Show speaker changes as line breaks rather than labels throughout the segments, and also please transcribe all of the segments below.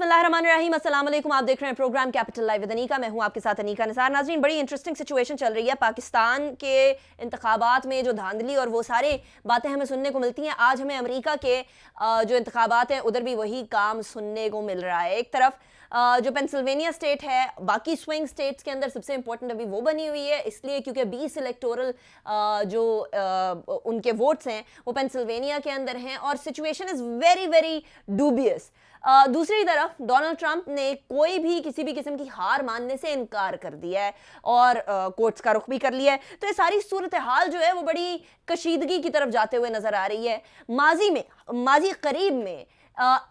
बिस्मिल्लाहिर्रहमानिर्रहीम, अस्सलाम वालेकुम। आप देख रहे हैं program capital live with Anika. मैं हूं आपके साथ अनीका निसार। नाज़रीन, बड़ी इंटरेस्टिंग सिचुएशन चल रही है पाकिस्तान के इंतखाबात में। जो धांधली और वो सारी बातें हमें सुनने को मिलती हैं, आज हमें अमेरिका के जो इंतखाबात हैं उधर भी वही काम सुनने को मिल रहा है। एक तरफ जो पेंसिल्वेनिया स्टेट है, बाकी स्विंग स्टेट्स के अंदर सबसे इंपॉर्टेंट अभी वो बनी हुई है, इसलिए क्योंकि 20 इलेक्टोरल जो उनके वोट्स हैं वो पेंसिल्वेनिया के अंदर हैं और situation is very very dubious. दूसरी तरफ डोनाल्ड ट्रंप ने कोई भी किसी भी किस्म की हार मानने से इनकार कर दिया है और कोर्ट्स का रुख भी कर लिया है। तो ये सारी सूरत हाल जो है वो बड़ी कशीदगी की तरफ जाते हुए नजर आ रही है। माजी करीब में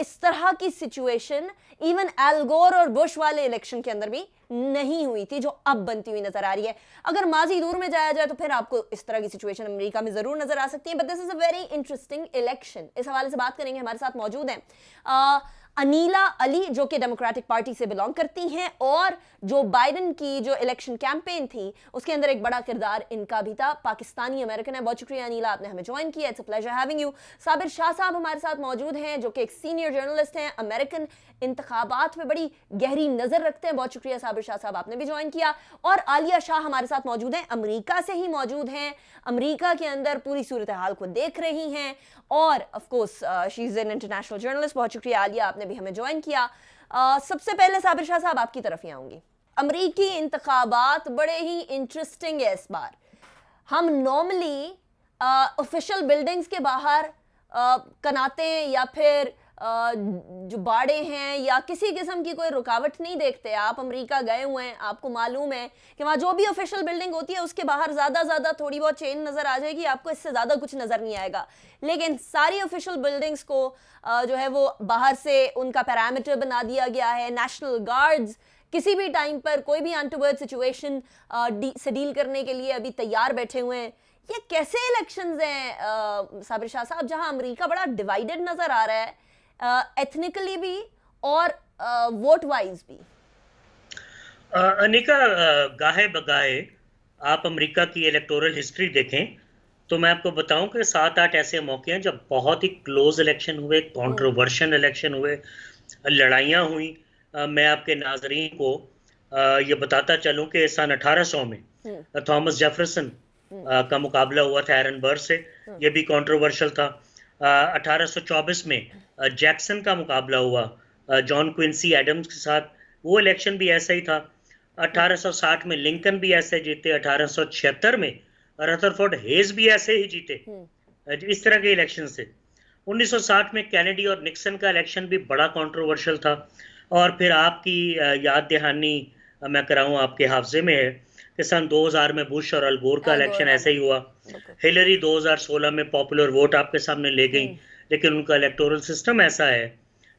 इस तरह की सिचुएशन इवन एल गोर और बुश वाले इलेक्शन के अंदर भी नहीं हुई थी, जो अब बनती हुई नजर आ रही है। अगर माजी दूर में जाया जाए तो फिर आपको इस तरह की सिचुएशन अमेरिका में जरूर नजर आ सकती है। But this is a very interesting election. इस हवाले से बात करेंगे, हमारे साथ मौजूद हैं अनीला अली, जो कि डेमोक्रेटिक पार्टी से बिलोंग करती हैं और जो बाइडेन की जो इलेक्शन कैंपेन थी उसके अंदर एक बड़ा किरदार इनका भी था। पाकिस्तानी अमेरिकन है। बहुत शुक्रिया अनीला, आपने हमें ज्वाइन किया। It's a pleasure having you. Sabir Shah साहब हमारे साथ मौजूद हैं, जो कि एक सीनियर जर्नलिस्ट हैं, अमेरिकन इंतखाबात में बड़ी गहरी नजर रखते हैं। बहुत शुक्रिया साबिर शाह साहब, आपने भी ज्वाइन किया। और आलिया शाह हमारे साथ मौजूद हैं, अमेरिका से ही मौजूद हैं, अमेरिका के अंदर पूरी सूरत हाल को देख रही हैं और of course she is an international journalist. बहुत शुक्रिया आलिया, आपने भी हमें ज्वाइन किया। सबसे पहले साबिर शाह साहब आपकी तरफ ही आऊंगी। अमेरिकी इंतखाबात बड़े ही इंटरेस्टिंग है इस बार। हम नॉर्मली ऑफिशियल बिल्डिंग्स के बाहर कनाते या फिर जो बाड़े हैं या किसी किस्म की कोई रुकावट नहीं देखते। आप अमेरिका गए हुए हैं, आपको मालूम है कि वहाँ जो भी ऑफिशियल बिल्डिंग होती है उसके बाहर ज़्यादा थोड़ी बहुत चेन नज़र आ जाएगी, आपको इससे ज़्यादा कुछ नज़र नहीं आएगा। लेकिन सारी ऑफिशियल बिल्डिंग्स को जो है वो बाहर से उनका पैरामीटर बना दिया गया है। नेशनल गार्ड्स किसी भी टाइम पर कोई भी अनटूवर्ड सिचुएशन से डील करने के लिए अभी तैयार बैठे हुए हैं। ये कैसे इलेक्शंस हैं साबिर शाह साहब, जहां अमेरिका बड़ा डिवाइडेड नजर आ रहा है, एथनिकली भी और वोट वाइज भी?
अनिका, गाहे बगाहे आप अमेरिका की इलेक्टोरल हिस्ट्री देखें तो मैं आपको बताऊं कि 7-8 ऐसे मौके हैं जब बहुत ही क्लोज इलेक्शन हुए, कंट्रोवर्शियल इलेक्शन हुए, लड़ाइयाँ हुई। मैं आपके नाजरीन को ये बताता चलूं कि सन 1800 में थॉमस जेफरसन का मुकाबला हुआ था एरनबर्ग से, ये भी कंट्रोवर्शियल था। 1824 में जैक्सन का मुकाबला हुआ जॉन क्विंसी एडम्स के साथ, वो इलेक्शन भी ऐसा ही था। 1860 में लिंकन भी ऐसे जीते, 1876 में रदरफोर्ड हेज भी ऐसे ही जीते। इस तरह के इलेक्शन से 1960 में कैनेडी और निक्सन का इलेक्शन भी बड़ा कंट्रोवर्शियल था। और फिर आपकी याद दहानी मैं कराऊं, आपके हाफजे में है कि सन 2000 में बुश और अल गोर का इलेक्शन ऐसे ही हुआ। हिलरी 2016 में पॉपुलर वोट आपके सामने ले गई, लेकिन उनका इलेक्टोरल सिस्टम ऐसा है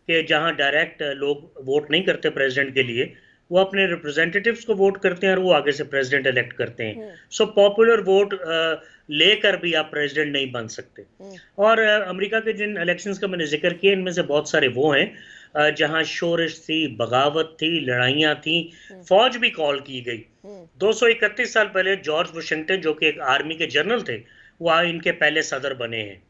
कि जहां डायरेक्ट लोग वोट नहीं करते प्रेसिडेंट के लिए, वो अपने रिप्रेजेंटेटिव्स को वोट करते हैं और वो आगे से प्रेसिडेंट इलेक्ट करते हैं। सो पॉपुलर वोट लेकर भी आप प्रेसिडेंट नहीं बन सकते। और अमेरिका के जिन इलेक्शंस का मैंने जिक्र किया, इनमें से बहुत सारे वो हैं जहां शोरिश थी, बगावत थी, लड़ाइयाँ थी, फौज भी कॉल की गई। 231 साल पहले जॉर्ज वाशिंगटन, जो कि एक आर्मी के जनरल थे, वो इनके पहले सदर बने हैं।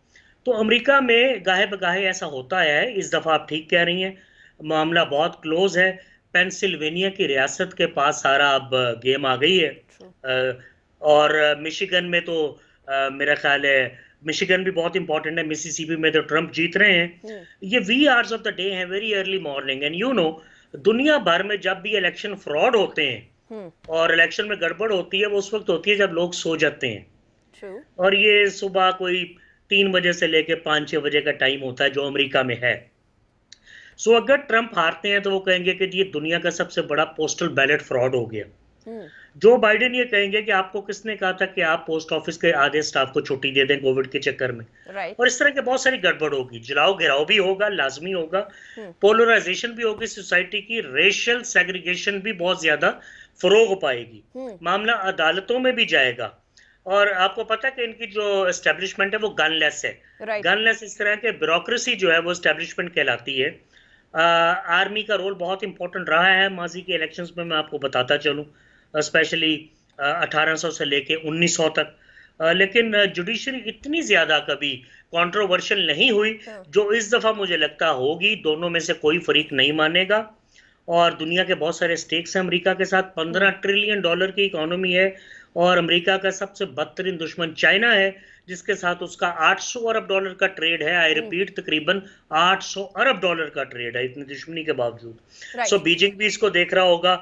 तो अमेरिका में गाहे बगाहे ऐसा होता है। इस दफ़ा आप ठीक कह रही हैं, मामला बहुत क्लोज है। पेंसिल्वेनिया की रियासत के पास सारा अब गेम आ गई है। और मिशिगन में तो मेरा ख्याल है मिशिगन भी बहुत इंपॉर्टेंट है। मिसिसिपी में तो ट्रंप जीत रहे हैं। ये wee hours of the day है, very early morning. And you know, दुनिया भर में जब भी इलेक्शन फ्रॉड होते हैं और इलेक्शन में गड़बड़ होती है, वो उस वक्त होती है जब लोग सो जाते हैं। और ये सुबह कोई 3 बजे से लेके 5-6 बजे का टाइम होता है जो अमेरिका में है। सो अगर ट्रंप हारते हैं तो वो कहेंगे कि ये दुनिया का सबसे बड़ा पोस्टल बैलेट फ्रॉड हो गया। जो बाइडेन ये कहेंगे कि आपको किसने कहा था कि आप पोस्ट ऑफिस के आधे स्टाफ को छुट्टी दे दें कोविड के चक्कर में। और इस तरह के बहुत सारी गड़बड़ होगी, जलाओ गिराओ भी होगा, लाजमी होगा, पोलराइजेशन भी होगी सोसाइटी की, रेशियल सेग्रीगेशन भी बहुत ज्यादा फरोग पाएगी, मामला अदालतों में भी जाएगा। और आपको पता है कि इनकी जो एस्टेब्लिशमेंट है वो गनलेस है। गनलेस इस तरह के ब्यूरोक्रेसी जो है वो एस्टेब्लिशमेंट कहलाती है। आर्मी का रोल बहुत इंपॉर्टेंट रहा है माजी के इलेक्शंस में, मैं आपको बताता चलूं, स्पेशली 1800 से लेके 1900 तक। लेकिन जुडिशरी इतनी ज्यादा कभी कंट्रोवर्शियल नहीं हुई जो इस दफा मुझे लगता होगी। दोनों में से कोई फरीक नहीं मानेगा। और दुनिया के बहुत सारे स्टेक्स हैं अमेरिका के साथ। 15 ट्रिलियन डॉलर की इकोनॉमी है और अमेरिका का सबसे बदतरीन दुश्मन चाइना है, जिसके साथ उसका 800 अरब डॉलर का ट्रेड है। आई रिपीट, तकरीबन 800 अरब डॉलर का ट्रेड है इतनी दुश्मनी के बावजूद। सो बीजिंग भी इसको देख रहा होगा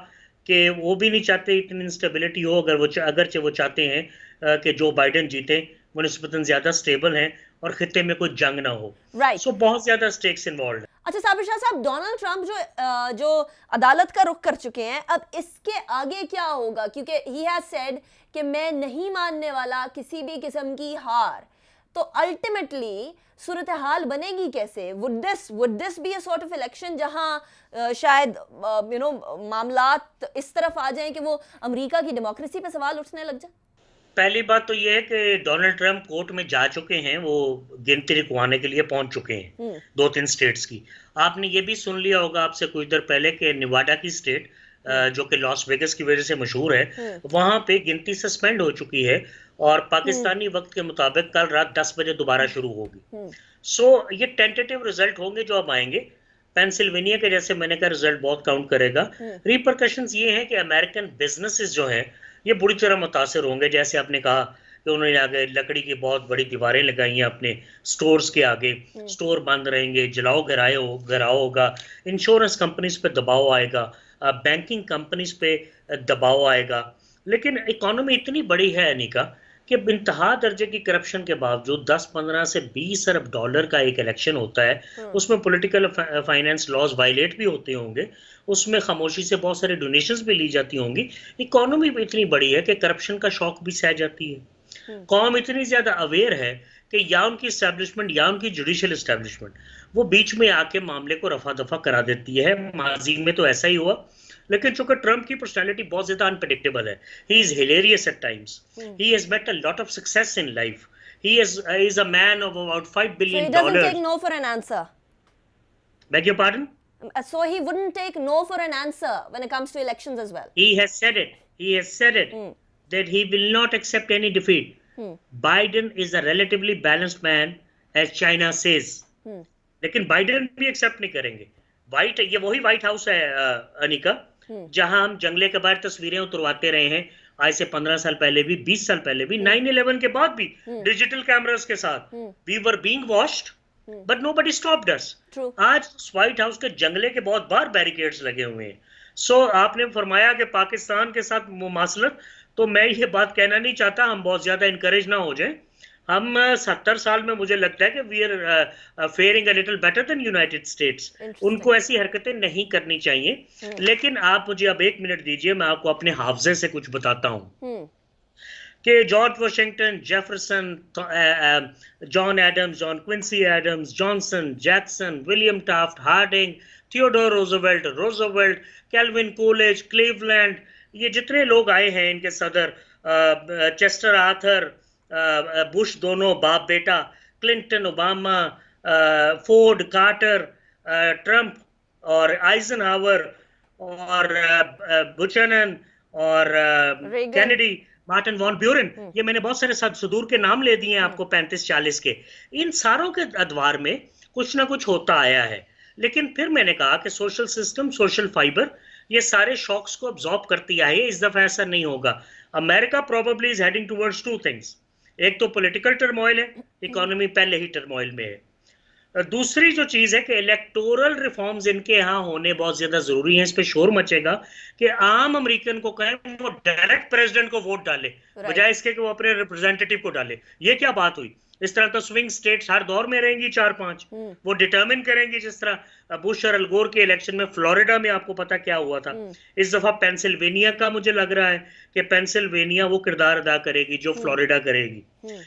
कि वो भी नहीं चाहते इतनी इंस्टेबिलिटी हो। अगरचे वो चाहते हैं कि जो बाइडेन जीते, वो निस्बतन ज्यादा स्टेबल हैं और खित्ते में कोई जंग ना हो। सो बहुत ज्यादा स्टेक्स इन्वॉल्व है।
अच्छा साबिर शाह साहब, डोनाल्ड ट्रंप जो अदालत का रुख कर चुके हैं, अब इसके आगे क्या होगा? क्योंकि ही हैज सेड कि मैं नहीं मानने वाला किसी भी किस्म की हार। तो अल्टीमेटली सूरत हाल बनेगी कैसे? Would this be a sort of election जहां शायद मामलात इस तरफ आ जाएं कि वो अमेरिका की डेमोक्रेसी पे सवाल उठने लग जाए?
पहली बात तो ये है कि डोनाल्ड ट्रंप कोर्ट में जा चुके हैं, वो गिनती रुकवाने के लिए पहुंच चुके हैं 2-3 स्टेट्स की। आपने ये भी सुन लिया होगा आपसे कुछ देर पहले कि निवाडा की स्टेट जो कि लॉस वेगस की वजह से मशहूर है, वहां पे गिनती सस्पेंड हो चुकी है और पाकिस्तानी वक्त के मुताबिक कल रात 10 बजे दोबारा शुरू होगी। सो ये टेंटेटिव रिजल्ट होंगे जो अब आएंगे। पेंसिल्वेनिया के जैसे मैंने कहा रिजल्ट बहुत काउंट करेगा। रिपरकशंस ये हैं कि अमेरिकन बिजनेसेस जो हैं ये बुरी तरह मुतासर होंगे। जैसे आपने कहा कि उन्होंने आगे लकड़ी की बहुत बड़ी दीवारें लगाई हैं अपने स्टोर्स के आगे, स्टोर बंद रहेंगे, जलाओ घराओ होगा, इंश्योरेंस कंपनीज पे दबाव आएगा, बैंकिंग कंपनीज पे दबाव आएगा। लेकिन इकोनॉमी इतनी बड़ी है अनिका कि इंतहा दर्जे की करप्शन के बावजूद 10-15 से 20 अरब डॉलर का एक इलेक्शन होता है। उसमें पॉलिटिकल फाइनेंस लॉज वायलेट भी होते होंगे, उसमें खामोशी से बहुत सारे डोनेशंस भी ली जाती होंगी। इकोनॉमी भी इतनी बड़ी है कि करप्शन का शौक भी सह जाती है। कौम इतनी ज्यादा अवेयर है कि या उनकी इस्टेब्लिशमेंट या उनकी जुडिशियल इस्टेब्लिशमेंट वो बीच में आके मामले को रफा दफा करा देती है। माजी में तो ऐसा ही हुआ। लेकिन चूंकि ट्रंप की पर्सनालिटी बहुत ज्यादा अनप्रेडिक्टेबल है, he is hilarious at times, he has met a lot of success in life, he is a man of about $5 billion.
So he doesn't take no for an answer.
Beg your pardon?
So he wouldn't take no for an answer when it comes to elections as well.
He has said it that he will not accept any defeat. Biden is a relatively balanced man, as China says. लेकिन Biden भी accept नहीं करेंगे। ये वही white house है अनिका, जहां हम जंगले के बाहर तस्वीरें उतरवाते रहे हैं आज से 15 साल पहले भी, 20 साल पहले भी, 9/11 के बाद भी डिजिटल कैमरास के साथ। We were being watched but nobody stopped us. आज व्हाइट हाउस के जंगले के बहुत बार बैरिकेड्स लगे हुए हैं। सो आपने फरमाया कि पाकिस्तान के साथ मुमासलत, तो मैं ये बात कहना नहीं चाहता हम बहुत ज्यादा इनकरेज ना हो जाए। हम 70 साल में मुझे लगता है कि we are faring a little better than United States. उनको ऐसी हरकतें नहीं करनी चाहिए। लेकिन आप मुझे अब 1 मिनट दीजिए, मैं आपको अपने हाफजे से कुछ बताता हूँ कि George Washington, Jefferson, John Adams, John Quincy Adams, Johnson, Jackson, William Taft, Harding, Theodore Roosevelt, Calvin Coolidge, Cleveland, ये जितने लोग आए हैं इनके सदर, चेस्टर आर्थर, बुश दोनों बाप बेटा, Clinton, Obama, Ford, Carter, Trump और आइजनहावर और बुचनन और कैनेडी, मार्टिन वॉन ब्यूरेन, ये मैंने बहुत सारे सदूर के नाम ले दिए हैं आपको 35-40 के। इन सारों के अदवार में कुछ ना कुछ होता आया है। लेकिन फिर मैंने कहा कि सोशल सिस्टम, सोशल फाइबर, ये सारे शॉक्स को अब्सॉर्ब करती आई है। इस दफा ऐसा नहीं होगा। America probably is heading towards 2 things. एक तो पॉलिटिकल टर्मोइल है, इकोनॉमी पहले ही टर्मोइल में है। दूसरी जो चीज है कि इलेक्टोरल रिफॉर्म्स इनके यहाँ होने बहुत ज्यादा जरूरी है। इस पे शोर मचेगा कि आम अमेरिकन को कहें वो डायरेक्ट प्रेसिडेंट को वोट डाले, बजाय इसके कि वो अपने रिप्रेजेंटेटिव को डाले। ये क्या बात हुई? इस तरह तो स्विंग स्टेट्स हर दौर में रहेंगी 4-5, वो डिटरमिन करेंगी। जिस तरह बुश और अलगोर के इलेक्शन में फ्लोरिडा में आपको पता क्या हुआ था। इस दफा पेंसिल्वेनिया का मुझे लग रहा है कि पेंसिल्वेनिया वो किरदार अदा करेगी जो फ्लोरिडा करेगी।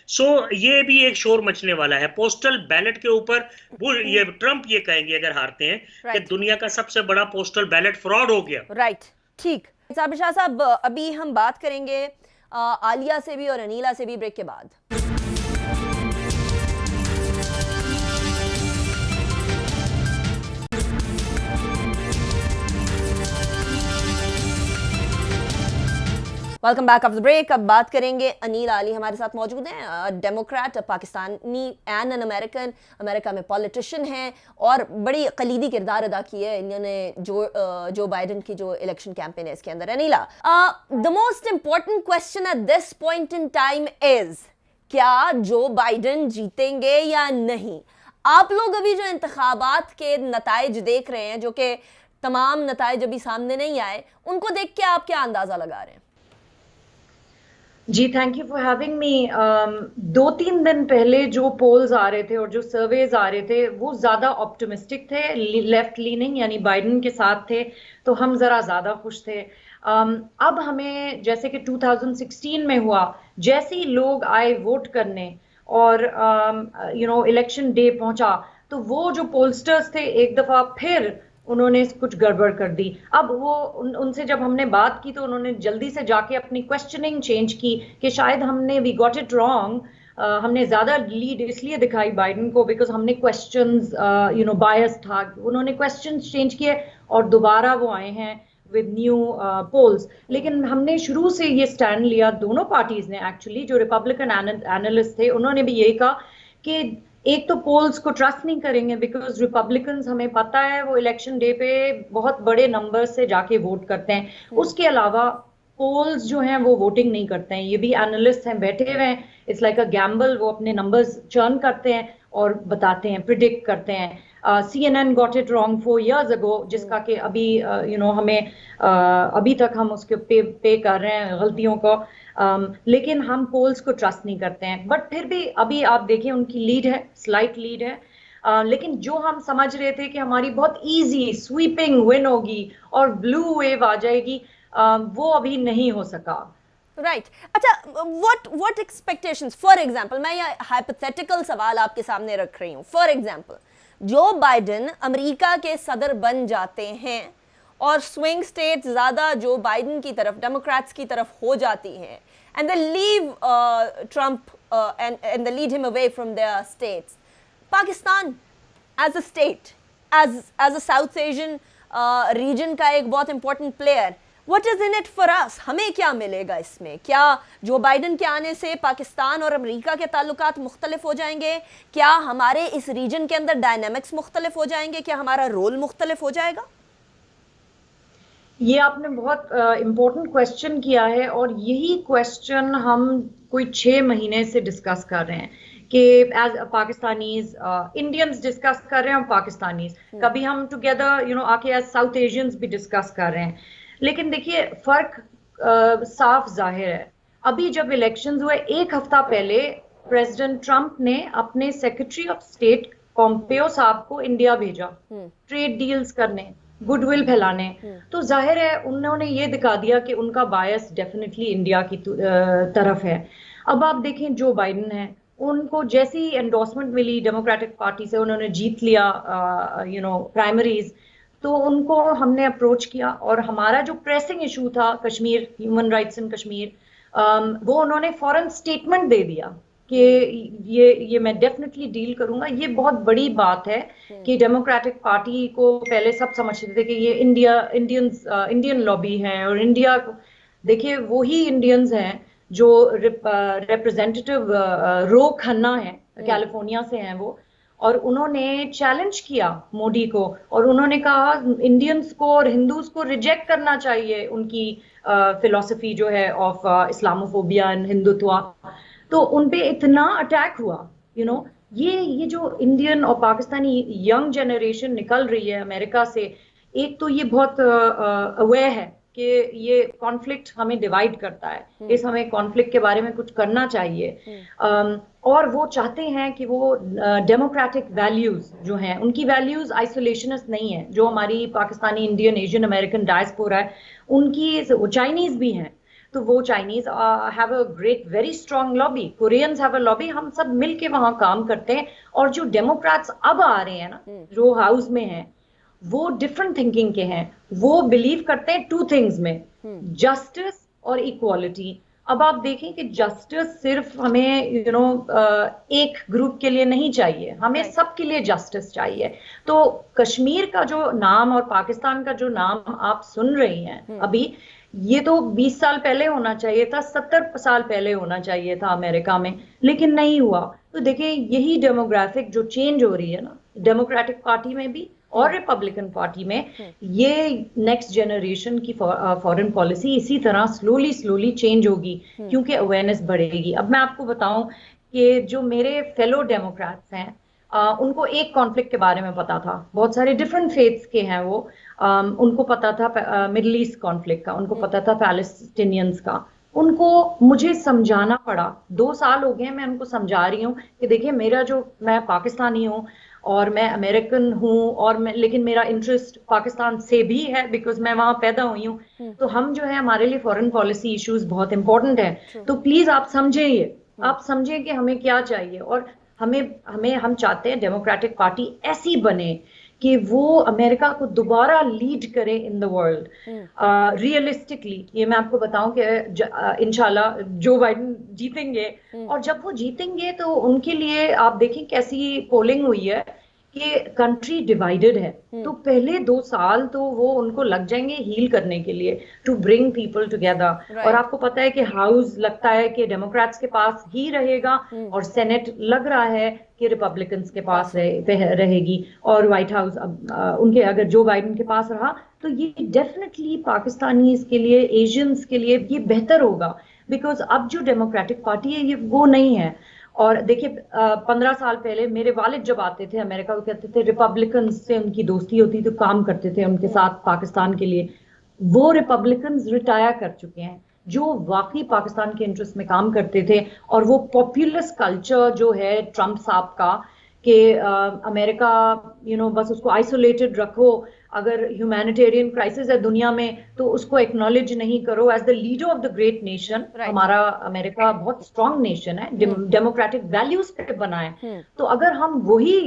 सो ये भी एक शोर मचने वाला है पोस्टल बैलेट के ऊपर। ये ट्रंप ये कहेंगे अगर हारते हैं कि दुनिया का सबसे बड़ा पोस्टल बैलेट फ्रॉड हो गया।
राइट, ठीक। साबिर शाह साहब, अभी हम बात करेंगे आलिया से भी और अनीला से भी ब्रेक के बाद। Welcome back after break. अब बात करेंगे, अनील आली हमारे साथ मौजूद हैं, Democrat, Pakistani and an American, America में पॉलिटिशियन हैं और बड़ी कलीदी किरदार अदा की है इन्होंने जो बाइडन की जो इलेक्शन कैंपेन है इसके अंदर। Anila, the most important question eight this point in time is, क्या जो बाइडन जीतेंगे या नहीं? आप लोग अभी जो इंतखाबात के नताइज देख रहे हैं, जो कि तमाम नताइज अभी सामने नहीं आए, उनको देख के आप क्या अंदाजा लगा रहे हैं?
जी, thank you for having me. 2-3 दिन पहले जो पोल्स आ रहे थे और जो सर्वेज आ रहे थे वो ज़्यादा ऑप्टिमिस्टिक थे, लेफ्ट लीनिंग यानी बाइडन के साथ थे, तो हम ज़रा ज़्यादा खुश थे। अब हमें जैसे कि 2016 में हुआ, जैसे ही लोग आए वोट करने और इलेक्शन डे पहुंचा, तो वो जो पोलस्टर्स थे एक दफ़ा फिर उन्होंने कुछ गड़बड़ कर दी। अब वो उनसे जब हमने बात की तो उन्होंने जल्दी से जाके अपनी क्वेश्चनिंग चेंज की कि शायद वी गॉट इट रॉन्ग, हमने ज़्यादा लीड इसलिए दिखाई बाइडन को बिकॉज हमने क्वेश्चंस बायस था। उन्होंने क्वेश्चंस चेंज किए और दोबारा वो आए हैं विद न्यू पोल्स। लेकिन हमने शुरू से ये स्टैंड लिया, दोनों पार्टीज ने एक्चुअली, जो रिपब्लिकन एनालिस्ट थे उन्होंने भी यही कहा कि एक तो पोल्स को ट्रस्ट नहीं करेंगे बिकॉज रिपब्लिकन्स, हमें पता है, वो इलेक्शन डे पे बहुत बड़े नंबर से जाके वोट करते हैं। उसके अलावा पोल्स जो हैं वो वोटिंग नहीं करते हैं, ये भी एनालिस्ट हैं बैठे हुए हैं, इट्स लाइक अ गैम्बल, वो अपने नंबर्स चर्न करते हैं और बताते हैं, प्रिडिक्ट करते हैं। CNN got it wrong 4 years ago, जिसका कि अभी हमें अभी तक हम उसके पे कर रहे हैं गलतियों को। लेकिन हम पोल्स को ट्रस्ट नहीं करते हैं, बट फिर भी अभी आप देखिए उनकी लीड है, स्लाइट लीड है। लेकिन जो हम समझ रहे थे कि हमारी बहुत इजी स्वीपिंग विन होगी और ब्लू वेव आ जाएगी, वो अभी नहीं हो सका।
राइट अच्छा, व्हाट एक्सपेक्टेशंस, फॉर एग्जांपल मैं ये हाइपोथेटिकल सवाल आपके सामने रख रही हूँ। फॉर एग्जांपल, जो बाइडन अमेरिका के सदर बन जाते हैं और स्विंग स्टेट्स ज़्यादा जो बाइडन की तरफ, डेमोक्रेट्स की तरफ हो जाती हैं, and they leave Trump and they lead him away from their states, Pakistan as a state, as a South Asian region का एक बहुत important player, what is in it for us? हमें क्या मिलेगा इसमें? क्या जो बाइडन के आने से पाकिस्तान और अमेरिका के ताल्लुकात मुख्तलिफ हो जाएंगे? क्या हमारे इस रीजन के अंदर डायनामिक्स मुख्तलिफ हो जाएंगे? क्या हमारा रोल मुख्तलिफ हो जाएगा?
ये आपने बहुत इम्पोर्टेंट क्वेश्चन किया है और यही क्वेश्चन हम कोई 6 महीने से डिस्कस कर रहे हैं कि एज पाकिस्तानीज, इंडियंस डिस्कस कर रहे हैं, पाकिस्तानीज कभी हम टुगेदर आके एज साउथ एशियंस भी डिस्कस कर रहे हैं। लेकिन देखिए फर्क साफ जाहिर है। अभी जब इलेक्शंस हुए, एक हफ्ता पहले प्रेसिडेंट ट्रंप ने अपने सेक्रेटरी ऑफ स्टेट पॉम्पेयो साहब को इंडिया भेजा ट्रेड डील्स करने, गुडविल फैलाने। तो जाहिर है उन्होंने ये दिखा दिया कि उनका बायस डेफिनेटली इंडिया की तरफ है। अब आप देखें जो बाइडन है, उनको जैसी एंडोर्समेंट मिली डेमोक्रेटिक पार्टी से, उन्होंने जीत लिया प्राइमरीज, तो उनको हमने अप्रोच किया और हमारा जो प्रेसिंग इशू था कश्मीर, ह्यूमन राइट्स इन कश्मीर, वो उन्होंने फौरन स्टेटमेंट दे दिया कि ये मैं डेफिनेटली डील करूंगा। ये बहुत बड़ी बात है कि डेमोक्रेटिक पार्टी को पहले सब समझते थे कि ये इंडियन लॉबी है, और इंडिया को देखिए वही इंडियंस हैं जो रिप्रेजेंटेटिव रो खन्ना है, कैलिफोर्निया से हैं वो, और उन्होंने चैलेंज किया मोदी को और उन्होंने कहा इंडियंस को और हिंदूज को रिजेक्ट करना चाहिए उनकी फिलॉसफी जो है ऑफ इस्लामोफोबिया एंड हिंदुत्व। तो उनपे इतना अटैक हुआ, ये जो इंडियन और पाकिस्तानी यंग जनरेशन निकल रही है अमेरिका से, एक तो ये बहुत अवेयर है कि ये कॉन्फ्लिक्ट हमें डिवाइड करता है, इस हमें कॉन्फ्लिक्ट के बारे में कुछ करना चाहिए। और वो चाहते हैं कि वो डेमोक्रेटिक वैल्यूज जो हैं, उनकी वैल्यूज आइसोलेशनिस्ट नहीं है, जो हमारी Pakistani, Indian, Asian American diaspora है, उनकी, वो चाइनीज भी हैं, तो वो Chinese have a great very strong lobby, Koreans have a lobby, हम सब मिलके वहां काम करते हैं। और जो डेमोक्रेट्स अब आ रहे हैं ना, जो हाउस में हैं, वो डिफरेंट थिंकिंग के हैं, वो बिलीव करते हैं 2 थिंग्स में, जस्टिस और इक्वालिटी। अब आप देखें कि जस्टिस सिर्फ हमें एक ग्रुप के लिए नहीं चाहिए, हमें
Right.
सबके लिए जस्टिस चाहिए। तो कश्मीर का जो नाम और पाकिस्तान का जो नाम आप सुन रही हैं अभी, ये तो 20 साल पहले होना चाहिए था, 70 साल पहले होना चाहिए था अमेरिका में, लेकिन नहीं हुआ। तो देखिए यही डेमोग्राफिक जो चेंज हो रही है ना, डेमोक्रेटिक पार्टी में भी और रिपब्लिकन पार्टी में, ये नेक्स्ट जनरेशन की फॉरेन पॉलिसी इसी तरह स्लोली स्लोली चेंज होगी, क्योंकि अवेयरनेस बढ़ेगी। अब मैं आपको बताऊं कि जो मेरे फेलो डेमोक्रेट्स हैं, उनको एक कॉन्फ्लिक्ट के बारे में पता था, बहुत सारे डिफरेंट फेथ्स के हैं वो, उनको पता था मिडल ईस्ट कॉन्फ्लिक्ट का, उनको पता था पैलेस्टीनियंस का। उनको मुझे समझाना पड़ा, 2 साल हो गए मैं उनको समझा रही हूँ कि देखिए मैं पाकिस्तानी हूँ और मैं अमेरिकन हूँ, और लेकिन मेरा इंटरेस्ट पाकिस्तान से भी है, बिकॉज मैं वहां पैदा हुई हूँ। तो हम जो है, हमारे लिए फॉरेन पॉलिसी इश्यूज बहुत इंपॉर्टेंट है। तो प्लीज आप समझे, आप समझें कि हमें क्या चाहिए, और हम चाहते हैं डेमोक्रेटिक पार्टी ऐसी बने कि वो अमेरिका को दोबारा लीड करे इन द वर्ल्ड रियलिस्टिकली। ये मैं आपको बताऊं कि इंशाल्लाह जो बाइडेन जीतेंगे, और जब वो जीतेंगे तो उनके लिए आप देखें कैसी पोलिंग हुई है कि कंट्री डिवाइडेड है। तो पहले 2 साल तो वो उनको लग जाएंगे हील करने के लिए, टू ब्रिंग पीपल टुगेदर। और आपको पता है कि हाउस लगता है कि डेमोक्रेट्स के पास ही रहेगा, और सेनेट लग रहा है कि रिपब्लिकन्स के पास रहेगी, और व्हाइट हाउस उनके अगर जो बाइडेन के पास रहा तो ये डेफिनेटली पाकिस्तानीज के लिए, एशियंस के लिए ये बेहतर होगा। बिकॉज अब जो डेमोक्रेटिक पार्टी है ये वो नहीं है। और देखिए 15 साल पहले मेरे वालिद जब आते थे अमेरिका, वो कहते थे रिपब्लिकन से उनकी दोस्ती होती, तो काम करते थे उनके साथ पाकिस्तान के लिए। वो रिपब्लिकन रिटायर कर चुके हैं जो वाकई पाकिस्तान के इंटरेस्ट में काम करते थे। और वो पॉपुलिस्ट कल्चर जो है ट्रम्प साहब का, कि अमेरिका बस उसको आइसोलेटेड रखो, अगर ह्यूमैनिटेरियन क्राइसिस है दुनिया में तो उसको एक्नॉलेज नहीं करो as the leader of the great nation. हमारा अमेरिका बहुत स्ट्रांग नेशन है, डेमोक्रेटिक वैल्यूज पे बना है। तो अगर हम वही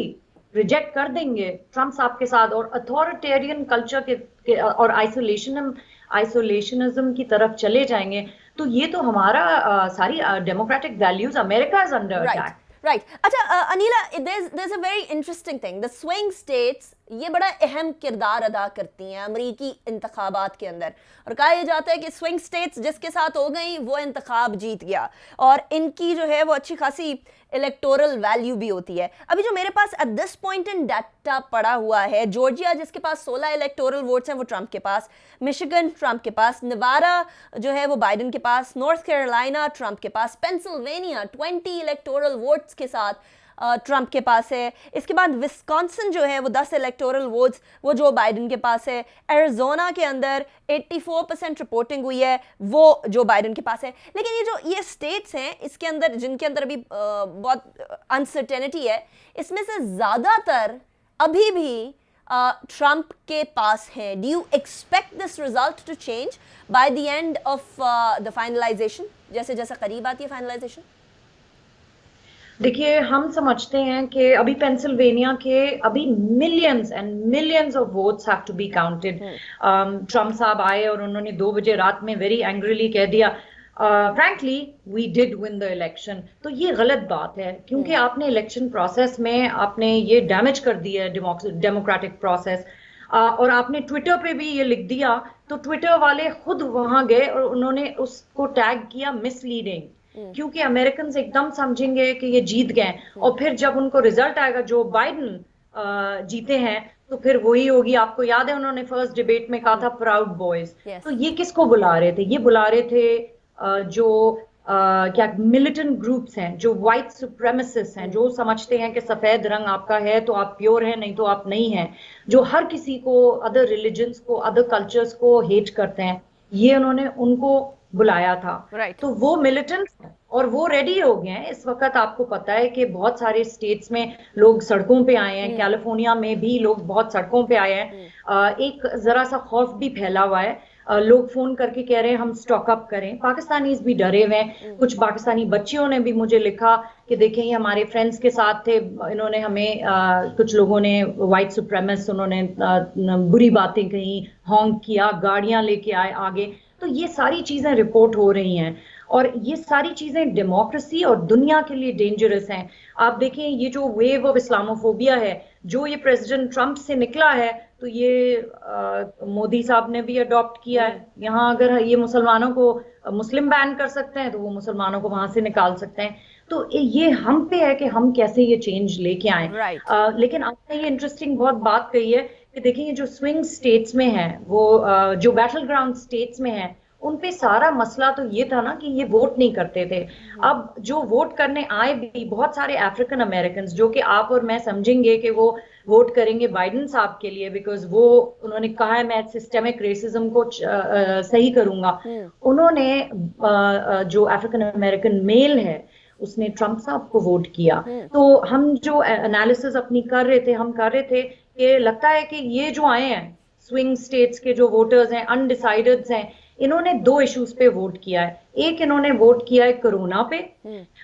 रिजेक्ट कर देंगे ट्रम्प साहब के साथ, और अथॉरिटेरियन कल्चर के और आइसोलेशनिज्म की तरफ चले जाएंगे, तो ये तो हमारा सारी democratic values, America is under attack.
Right. अच्छा Anila, there's a very interesting thing, the swing states ये बड़ा अहम किरदार अदा करती हैं अमरीकी इंतखाबात के अंदर, और कहा यह जाता है कि स्विंग स्टेट्स जिसके साथ हो गई वो इंतखाब जीत गया, और इनकी जो है वो अच्छी खासी इलेक्टोरल वैल्यू भी होती है। अभी जो मेरे पास at this point in data पड़ा हुआ है, जॉर्जिया जिसके पास 16 इलेक्टोरल वोट्स हैं वो ट्रंप के पास, मिशिगन ट्रंप के पास, नेवाडा जो है वो बाइडेन के पास, नॉर्थ कैरोलिना ट्रंप के पास, पेंसिल्वेनिया 20 इलेक्टोरल वोट्स के साथ ट्रंप के पास है। इसके बाद विस्कॉन्सिन जो है वो 10 इलेक्टोरल वोट्स वो जो बाइडेन के पास है। एरिजोना के अंदर 84% रिपोर्टिंग हुई है, वो जो बाइडेन के पास है। लेकिन ये स्टेट्स हैं इसके अंदर जिनके अंदर अभी बहुत अनसर्टेनिटी है, इसमें से ज़्यादातर अभी भी ट्रंप के पास है। Do you expect this result to change by the end of the finalisation, जैसे जैसे करीब आती है फाइनलाइजेशन?
देखिए हम समझते हैं कि अभी पेंसिल्वेनिया के अभी millions and millions of votes have to be counted. Trump साहब आए और उन्होंने 2 बजे रात में वेरी एंग्रीली कह दिया frankly we did win the election. तो ये गलत बात है, क्योंकि आपने इलेक्शन प्रोसेस में आपने ये डैमेज कर दिया है डेमोक्रेटिक प्रोसेस। और आपने ट्विटर पे भी ये लिख दिया, तो ट्विटर वाले खुद वहां गए और उन्होंने उसको टैग किया मिसलीडिंग, क्योंकि अमेरिकन एकदम समझेंगे कि ये जीत गए, और फिर जब उनको रिजल्ट आएगा जो बाइडेन जीते हैं, तो फिर वही होगी। आपको याद है उन्होंने फर्स्ट डिबेट में कहा था प्राउड बॉयज। तो ये किसको बुला रहे थे? ये बुला रहे थे जो क्या मिलिटेंट ग्रुप्स हैं, जो व्हाइट सुप्रेमेसिस्ट हैं, जो समझते हैं कि सफेद रंग आपका है तो आप प्योर है, नहीं तो आप नहीं है, जो हर किसी को, अदर रिलीजन्स को, अदर कल्चर्स को हेट करते हैं। ये उन्होंने उनको बुलाया था। तो वो मिलिटेंट्स हैं और वो रेडी हो गए हैं इस वक्त। आपको पता है कि बहुत सारे स्टेट्स में लोग सड़कों पे आए हैं, कैलिफोर्निया में भी लोग बहुत सड़कों पे आए हैं। एक जरा सा खौफ भी फैला हुआ है, लोग फोन करके कह रहे हैं हम स्टॉक अप करें। पाकिस्तानीज भी डरे हुए हैं। कुछ पाकिस्तानी बच्चियों ने भी मुझे लिखा कि देखें ये हमारे फ्रेंड्स के साथ थे, इन्होंने हमें कुछ लोगों ने व्हाइट सुप्रेमिस्ट उन्होंने बुरी बातें कही, हॉन्क किया, गाड़ियां लेके आए आगे। तो ये सारी चीजें रिपोर्ट हो रही हैं। और ये सारी चीजें डेमोक्रेसी और दुनिया के लिए डेंजरस हैं। आप देखें ये जो वेव ऑफ इस्लामोफोबिया है, जो ये प्रेसिडेंट ट्रंप से निकला है, तो ये मोदी साहब ने भी अडॉप्ट किया है। यहाँ अगर ये मुसलमानों को मुस्लिम बैन कर सकते हैं, तो वो मुसलमानों को वहां से निकाल सकते हैं। तो ये हम पे है कि हम कैसे ये चेंज लेके आए। लेकिन आपने ये इंटरेस्टिंग बहुत बात कही है कि देखिए ये जो स्विंग स्टेट्स में है, वो जो बैटल ग्राउंड स्टेट्स में है, उन पे सारा मसला तो ये था ना कि ये वोट नहीं करते थे। अब जो वोट करने आए भी बहुत सारे अफ्रीकन अमेरिकन, जो कि आप और मैं समझेंगे कि वो वोट करेंगे बाइडेन साहब के लिए, बिकॉज वो उन्होंने कहा है मैं सिस्टेमिक रेसिज्म को सही करूंगा। उन्होंने जो अफ्रीकन अमेरिकन मेल है उसने ट्रंप साहब को वोट किया। तो हम जो एनालिसिस अपनी कर रहे थे, हम कर रहे थे कि लगता है कि ये जो आए हैं स्विंग स्टेट्स के जो वोटर्स हैं, अनडिसाइडेड्स हैं, इन्होंने दो इश्यूज पे वोट किया है। एक इन्होंने वोट किया है कोरोना पे,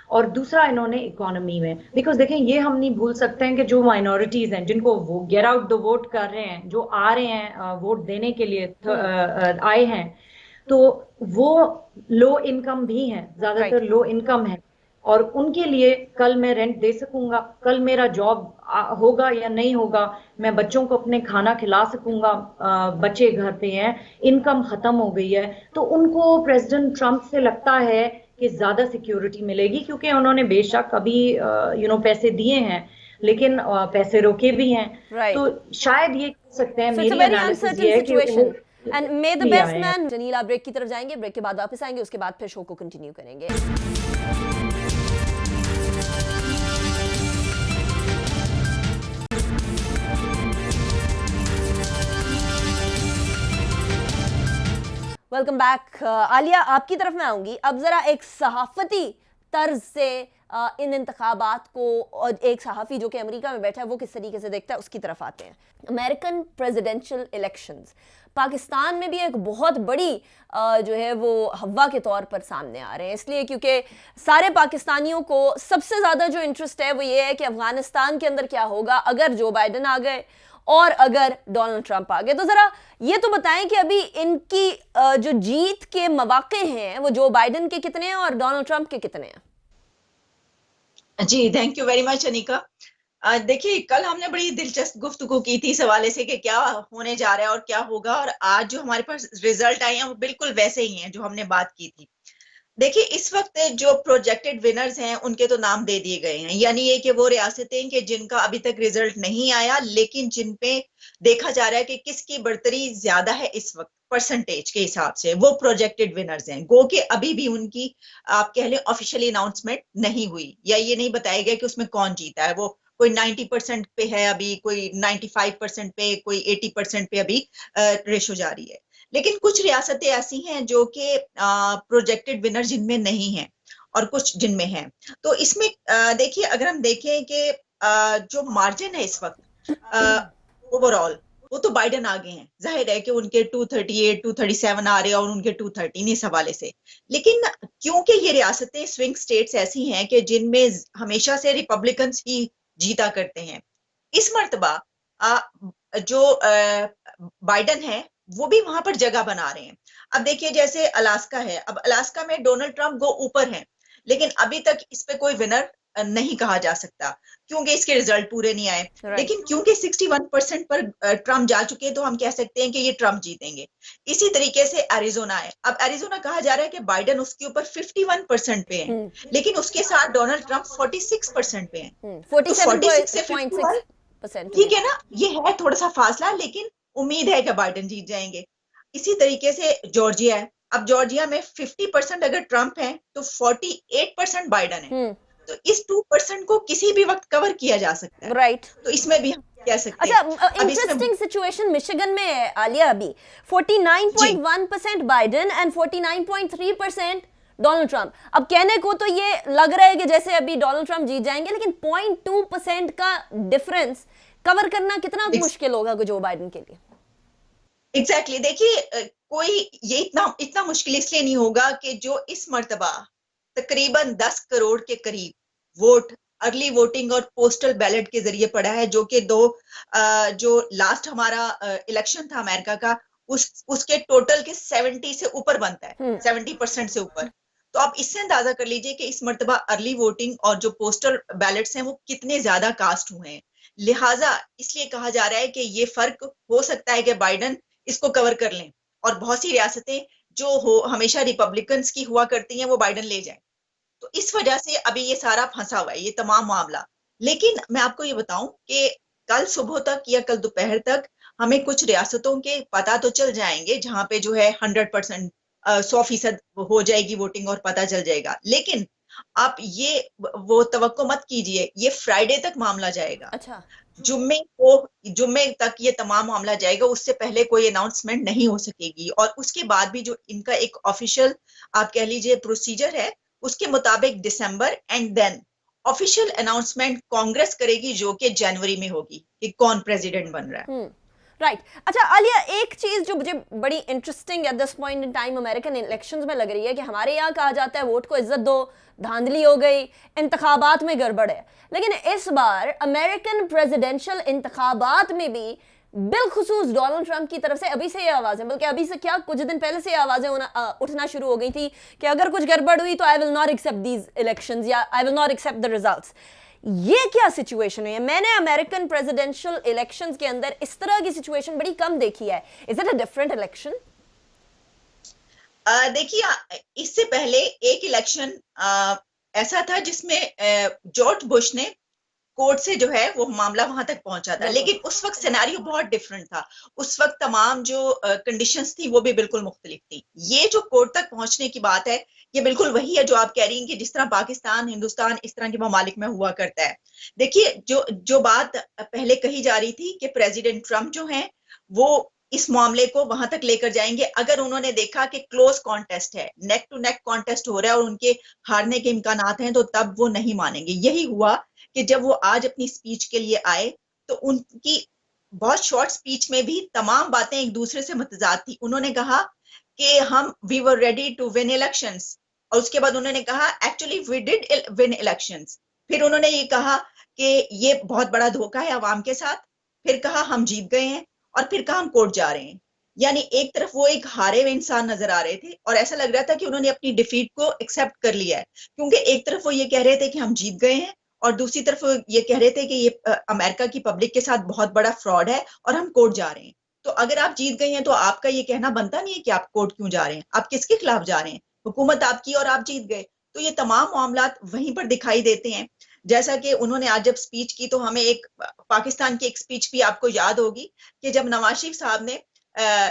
और दूसरा इन्होंने इकोनॉमी में। बिकॉज देखें ये हम नहीं भूल सकते हैं कि जो माइनॉरिटीज हैं जिनको वो गेट आउट द वोट कर रहे हैं, जो आ रहे हैं वोट देने के लिए आए हैं, तो वो लो इनकम भी हैं, ज्यादातर लो इनकम है। और उनके लिए कल मैं रेंट दे सकूंगा, कल मेरा जॉब होगा या नहीं होगा, मैं बच्चों को अपने खाना खिला सकूंगा, बच्चे घर पे हैं, इनकम खत्म हो गई है, तो उनको प्रेसिडेंट ट्रंप से लगता है कि ज्यादा सिक्योरिटी मिलेगी, क्योंकि उन्होंने बेशक अभी पैसे दिए हैं, लेकिन पैसे रोके भी हैं। तो शायद ये कह सकते हैं, मेरी एनालिसिस ये है कि
And may the best man। जनीला ब्रेक की तरफ जाएंगे, ब्रेक के बाद वापस आएंगे, उसके बाद फिर शो को कंटिन्यू करेंगे। Welcome back. आलिया, आपकी तरफ मैं आऊंगी। अब जरा एक सहाफती तर्ज से इन इंतखाबात को, और एक सहाफ़ी जो कि अमेरिका में बैठा है वो किस तरीके से देखता है, उसकी तरफ आते हैं। अमेरिकन प्रेसिडेंशियल इलेक्शंस पाकिस्तान में भी एक बहुत बड़ी जो है वो हवा के तौर पर सामने आ रहे हैं, इसलिए क्योंकि सारे पाकिस्तानियों को सबसे ज़्यादा जो इंटरेस्ट है वो ये है कि अफगानिस्तान के अंदर क्या होगा अगर जो बाइडन आ गए और अगर डोनाल्ड ट्रंप आ गए। तो ज़रा ये तो बताएं कि अभी इनकी जो जीत के मौके हैं वो जो बाइडन के कितने हैं और डोनाल्ड ट्रंप के कितने हैं?
जी, thank you very much Anika. देखिए, कल हमने बड़ी दिलचस्प गुफ्तगू की थी इस हवाले से कि क्या होने जा रहा है और क्या होगा, और आज जो हमारे पास रिजल्ट आए हैं वो बिल्कुल वैसे ही हैं जो हमने बात की थी। देखिए, इस वक्त जो प्रोजेक्टेड विनर्स हैं उनके तो नाम दे दिए गए हैं, यानी ये कि वो रियासतें कि जिनका अभी तक रिजल्ट नहीं आया, लेकिन जिन पे देखा जा रहा है कि किसकी बढ़तरी ज्यादा है इस वक्त परसेंटेज के हिसाब से, वो प्रोजेक्टेड विनर्स हैं। गो कि अभी भी उनकी आप कह लें ऑफिशियली अनाउंसमेंट नहीं हुई, या ये नहीं बताया गया कि उसमें कौन जीता है। वो कोई 90% पे है अभी, कोई 95% पे, कोई 80% पे अभी रेशो जारी है। लेकिन कुछ रियासतें ऐसी हैं जो कि प्रोजेक्टेड विनर जिनमें नहीं है और कुछ जिनमें हैं। तो इसमें देखिए, अगर हम देखें कि जो मार्जिन है इस वक्त ओवरऑल, वो तो बाइडन आगे हैं। जाहिर है कि उनके 238, 237 आ रहे हैं और उनके 213 इस हवाले से। लेकिन क्योंकि ये रियासतें स्विंग स्टेट्स ऐसी हैं कि जिनमें हमेशा से रिपब्लिकन्स ही जीता करते हैं, इस मर्तबा जो बाइडन है वो भी वहां पर जगह बना रहे हैं। अब देखिए, जैसे अलास्का है, अब अलास्का में डोनाल्ड ट्रंप गो ऊपर हैं, लेकिन अभी तक इस पे कोई विनर नहीं कहा जा सकता क्योंकि इसके रिजल्ट पूरे नहीं आए। लेकिन क्योंकि 61% पर ट्रंप जा चुके हैं, तो हम कह सकते हैं कि ये ट्रंप जीतेंगे। इसी तरीके से एरिजोना है। अब एरिजोना कहा जा रहा है कि बाइडन उसके ऊपर 51% पे है, लेकिन उसके साथ डोनाल्ड ट्रंप 46% पे है। 46 से 51, ठीक है ना, ये है थोड़ा सा फासला, लेकिन उम्मीद है कि बाइडन जीत जाएंगे। इसी तरीके से जॉर्जिया है। अब जॉर्जिया में 50% अगर ट्रंप है तो 48% बाइडन है। तो इस 2% को किसी भी वक्त कवर किया जा सकता है, राइट? तो इसमें भी हम कह सकते हैं।
अच्छा, इंटरेस्टिंग सिचुएशन मिशिगन में है आलिया। अभी 49.1% बाइडन एंड 49.3% डोनाल्ड ट्रंप। अब कहने को तो ये लग रहा है कि जैसे अभी डोनाल्ड ट्रंप जीत जाएंगे, लेकिन 0.2% का डिफरेंस कवर करना कितना मुश्किल होगा जो बाइडन के लिए।
एग्जैक्टली देखिए, कोई ये इतना मुश्किल इसलिए नहीं होगा कि जो इस मर्तबा तकरीबन 10 करोड़ के करीब वोट अर्ली वोटिंग और पोस्टल बैलेट के जरिए पड़ा है, जो कि जो लास्ट हमारा इलेक्शन था अमेरिका का, उसके टोटल के 70 से ऊपर बनता है, 70% से ऊपर। तो आप इससे अंदाजा कर लीजिए कि इस मर्तबा अर्ली वोटिंग और जो पोस्टल बैलेट्स हैं वो कितने ज्यादा कास्ट हुए हैं। लिहाजा इसलिए कहा जा रहा है कि ये फर्क हो सकता है कि बाइडन इसको कवर कर लें और बहुत सी रियासतें जो हो हमेशा रिपब्लिकन्स की हुआ करती हैं वो बाइडन ले जाएं। तो इस वजह से अभी ये सारा फंसा हुआ है, ये तमाम मामला। लेकिन मैं आपको ये बताऊं कि कल सुबह तक या कल दोपहर तक हमें कुछ रियासतों के पता तो चल जाएंगे जहां पे जो है 100% 100% हो जाएगी वोटिंग और पता चल जाएगा। लेकिन आप ये वो तवक्को मत कीजिए, ये फ्राइडे तक मामला जाएगा।
अच्छा,
जुम्मे तक ये तमाम मामला जाएगा, उससे पहले कोई अनाउंसमेंट नहीं हो सकेगी। और उसके बाद भी जो इनका एक ऑफिशियल आप कह लीजिए प्रोसीजर है, उसके मुताबिक दिसंबर and then official announcement Congress करेगी जो कि जनवरी में होगी कि कौन प्रेसिडेंट बन रहा है।
राइट। अच्छा आलिया, एक चीज जो मुझे बड़ी interesting eight this point in time American elections में लग रही है कि हमारे यहाँ कहा जाता है वोट को इज्जत दो, धांधली हो गई, इंतखाबात में गड़बड़ है। लेकिन इस बार अमेरिकन प्रेसिडेंशियल इंतखाबात में भी बिलखुसूस डोनाल्ड ट्रंप की तरफ से अभी से ये आवाजें, बल्कि अभी से क्या कुछ दिन पहले से ये आवाजें उठना शुरू हो गई थी कि अगर कुछ गड़बड़ हुई तो I will not accept these elections या I will not accept the results. ये क्या सिचुएशन है? मैंने अमेरिकन प्रेसिडेंशियल इलेक्शंस के अंदर इस तरह की सिचुएशन बड़ी कम देखी है। Is it a different election?
देखिए, इससे पहले एक इलेक्शन ऐसा था जिसमें जॉर्ज बुश ने कोर्ट से जो है वो मामला वहां तक पहुंचा था, लेकिन उस वक्त सिनेरियो बहुत डिफरेंट था। उस वक्त तमाम जो कंडीशंस थी वो भी बिल्कुल मुख्तलिफ थी। ये जो कोर्ट तक पहुंचने की बात है, ये बिल्कुल वही है जो आप कह रही हैं कि जिस तरह पाकिस्तान, हिंदुस्तान इस तरह के ममालिक में हुआ करता है। देखिए, जो बात पहले कही जा रही थी कि प्रेसिडेंट ट्रंप जो हैं वो इस मामले को वहां तक लेकर जाएंगे अगर उन्होंने देखा कि क्लोज कॉन्टेस्ट है, नेक टू नेक कॉन्टेस्ट हो रहा है और उनके हारने के इम्कानात हैं, तो तब वो नहीं मानेंगे। यही हुआ कि जब वो आज अपनी स्पीच के लिए आए तो उनकी बहुत शॉर्ट स्पीच में भी तमाम बातें एक दूसरे से मुतजाद थी। उन्होंने कहा कि we were ready to win elections, और उसके बाद उन्होंने कहा actually we did win elections. फिर उन्होंने ये कहा कि ये बहुत बड़ा धोखा है अवाम के साथ, फिर कहा हम जीत गए हैं, और फिर कहा हम कोर्ट जा रहे हैं। यानी एक तरफ वो एक हारे हुए इंसान नजर आ रहे थे और ऐसा लग रहा था कि उन्होंने अपनी डिफीट को एक्सेप्ट कर लिया है, क्योंकि एक तरफ वो ये कह रहे थे कि हम जीत गए हैं और दूसरी तरफ वो ये कह रहे थे कि ये अमेरिका की पब्लिक के साथ बहुत बड़ा फ्रॉड है और हम कोर्ट जा रहे हैं। तो अगर आप जीत गए हैं तो आपका ये कहना बनता नहीं है कि आप कोर्ट क्यों जा रहे हैं, आप किसके खिलाफ जा रहे हैं? हुकूमत आपकी और आप जीत गए। तो ये तमाम मामला वहीं पर दिखाई देते हैं। जैसा कि उन्होंने आज जब स्पीच की तो हमें एक पाकिस्तान की एक स्पीच भी आपको याद होगी कि जब नवाज शरीफ साहब ने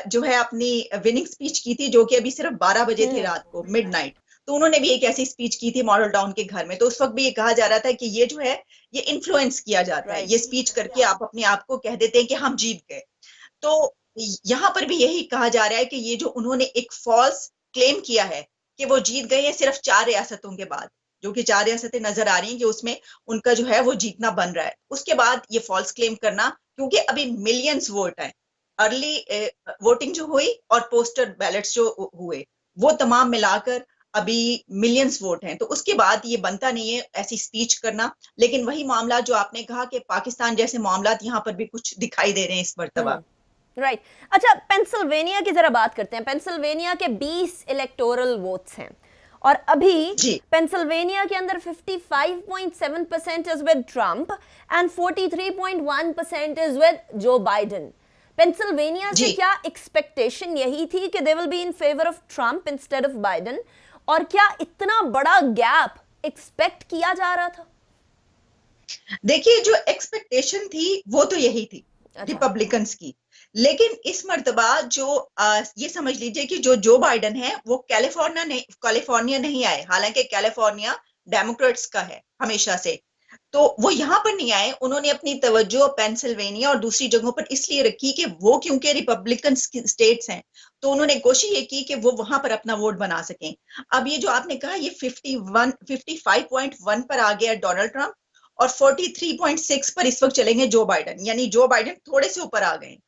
जो है अपनी विनिंग स्पीच की थी, जो कि अभी सिर्फ 12 बजे थे रात को, मिडनाइट, तो उन्होंने भी एक ऐसी स्पीच की थी मॉडल टाउन के घर में। तो उस वक्त भी ये कहा जा रहा था कि ये जो है ये इन्फ्लुएंस किया जाता है, ये स्पीच करके आप अपने आप को कह देते हैं कि हम जीत गए। तो यहाँ पर भी यही कहा जा रहा है कि ये जो उन्होंने एक फॉल्स क्लेम किया है कि वो जीत गए हैं सिर्फ 4 रियासतों के बाद, जो कि 4 रियासतें नजर आ रही हैं कि उसमें उनका जो है वो जीतना बन रहा है, उसके बाद ये फॉल्स क्लेम करना, क्योंकि अभी मिलियंस वोट हैं। अर्ली वोटिंग जो हुई और पोस्टल बैलेट्स जो हुए वो तमाम मिलाकर अभी मिलियंस वोट हैं, तो उसके बाद ये बनता नहीं है ऐसी स्पीच करना। लेकिन वही मामला जो आपने कहा कि पाकिस्तान जैसे मामला यहाँ पर भी कुछ दिखाई दे रहे हैं इस मर्तबा।
राइट। अच्छा, पेंसिल्वेनिया की जरा बात करते हैं। पेंसिल्वेनिया के 20 इलेक्टोरल वोट्स हैं और अभी पेंसिल्वेनिया के अंदर 55.7% is with Trump and 43.1% is with Joe Biden. Pennsylvania से क्या एक्सपेक्टेशन यही थी कि they will be in favour of Trump instead of Biden, और क्या इतना बड़ा गैप एक्सपेक्ट किया जा रहा था?
देखिए, जो एक्सपेक्टेशन थी वो तो यही थी रिपब्लिकन्स की, लेकिन इस मर्तबा जो ये समझ लीजिए कि जो बाइडेन है वो कैलिफोर्निया नहीं आए, हालांकि कैलिफोर्निया डेमोक्रेट्स का है हमेशा से, तो वो यहाँ पर नहीं आए। उन्होंने अपनी तवज्जो पेंसिल्वेनिया और दूसरी जगहों पर इसलिए रखी कि वो क्योंकि रिपब्लिकन स्टेट्स हैं, तो उन्होंने कोशिश ये की कि वो वहां पर अपना वोट बना सकें। अब ये जो आपने कहा ये 55.1 पर आ गया डोनाल्ड ट्रंप और 43.6 पर इस वक्त चलेंगे जो बाइडेन, यानी जो बाइडेन थोड़े से ऊपर आ गए।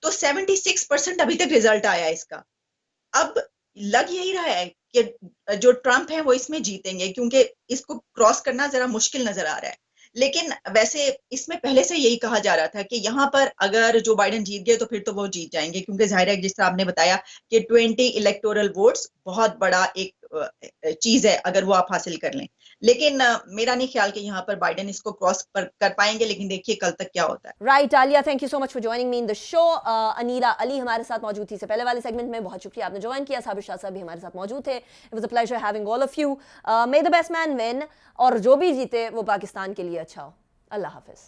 तो 76% अभी तक रिजल्ट आया इसका। अब लग यही रहा है कि जो ट्रंप है वो इसमें जीतेंगे, क्योंकि इसको क्रॉस करना जरा मुश्किल नजर आ रहा है। लेकिन वैसे इसमें पहले से यही कहा जा रहा था कि यहाँ पर अगर जो बाइडेन जीत गए तो फिर तो वो जीत जाएंगे, क्योंकि जाहिर है जिस तरह आपने बताया कि 20 इलेक्टोरल वोट्स बहुत बड़ा एक चीज है अगर वो आप हासिल कर लें, लेकिन मेरा नहीं ख्याल कि यहाँ पर बाइडेन इसको क्रॉस कर पाएंगे, लेकिन देखिए कल तक क्या होता है।
Right Alia, thank you so much for joining me in the show. Anila Ali हमारे साथ मौजूद थी से पहले वाले सेगमेंट में, बहुत शुक्रिया आपने ज्वाइन किया। साबिर शाह साहब भी हमारे साथ मौजूद थे। It was a pleasure having all of you. May the best man win, और जो भी जीते वो पाकिस्तान के लिए अच्छा हो। अल्लाह हाफिज।